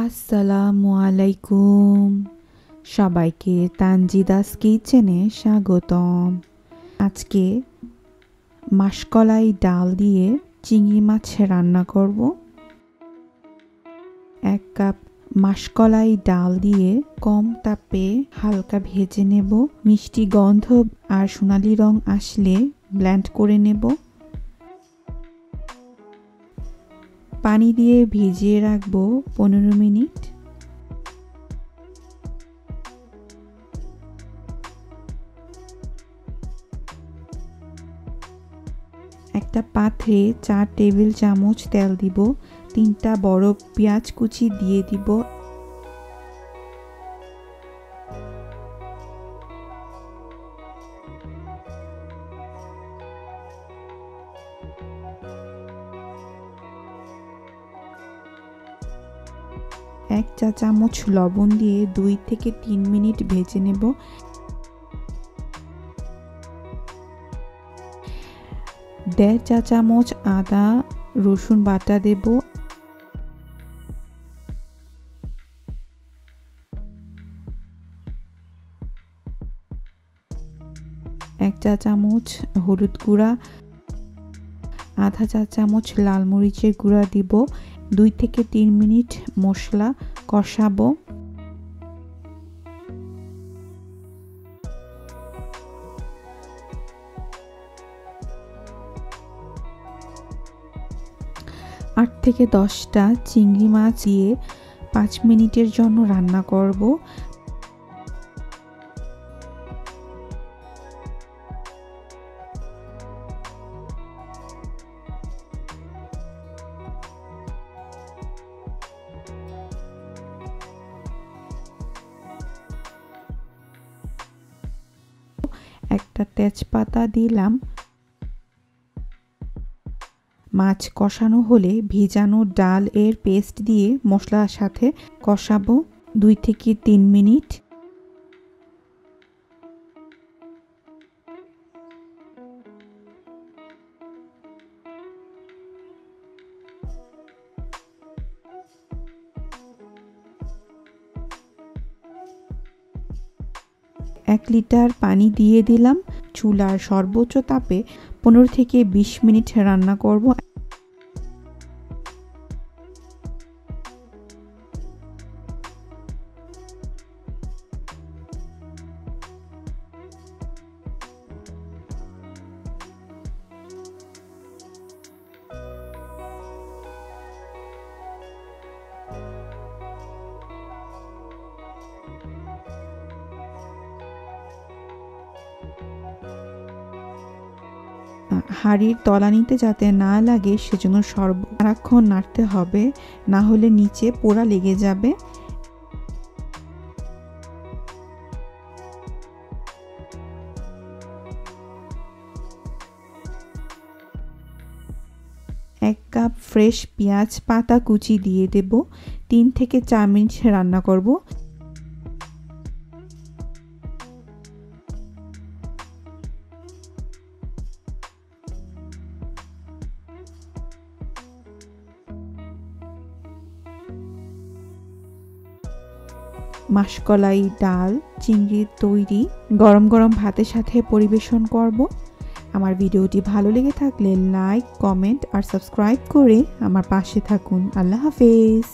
আসসালামু আলাইকুম। সবাইকে তানজিদাস কিচেনে স্বাগতম। আজকে মাসকলাই ডাল দিয়ে চিংড়ি মাছ রান্না করব। 1 কাপ মাসকলাই ডাল দিয়ে কম তাপে হালকা ভেজে নেব। মিষ্টি গন্ধ আর সোনালি রং আসলে ব্লেন্ড করে নেব। পানি দিয়ে ভিজিয়ে রাখবো 15 মিনিট। একটা পাত্রে 4 টেবিল চামচ তেল দিব। 3টা বড় পেঁয়াজ কুচি দিয়ে দিব। এক চা চামচ লবণ দিয়ে 2 থেকে 3 মিনিট ভেজে নেব। 1.5 চা চামচ আদা রসুন বাটা দেব। 1 চা চামচ হলুদ গুঁড়া, আধা চা চামচ লাল মরিচের গুঁড়া দিব। 2 থেকে 3 মিনিট মশলা কষাবো। আট থেকে 10টা চিংড়ি মাছ দিয়ে 5 মিনিটের জন্য রান্না করব। একটা তেজপাতা দিলাম। মাছ কষানো হলে ভিজানো ডাল এর পেস্ট দিয়ে মশলার সাথে কষাবো 2 থেকে 3 মিনিট। এক লিটার পানি দিয়ে দিলাম। চুলার সর্বোচ্চ তাপে 15 থেকে 20 মিনিট রান্না করব। হাঁড়ির তলানিতে যাতে না লাগে সেজন্য সারাক্ষণ নাড়তে হবে, না হলে নিচে পোড়া লেগে যাবে। এক কাপ ফ্রেশ পেঁয়াজ পাতা কুচি দিয়ে দেব। 3 থেকে 4 মিনিট রান্না করব। মাসকলাই ডাল চিংড়ি তৈরি। গরম গরম ভাতের সাথে পরিবেশন করব। আমার ভিডিওটি ভালো লেগে থাকলে লাইক, কমেন্ট আর সাবস্ক্রাইব করে আমার পাশে থাকুন। আল্লাহ হাফেজ।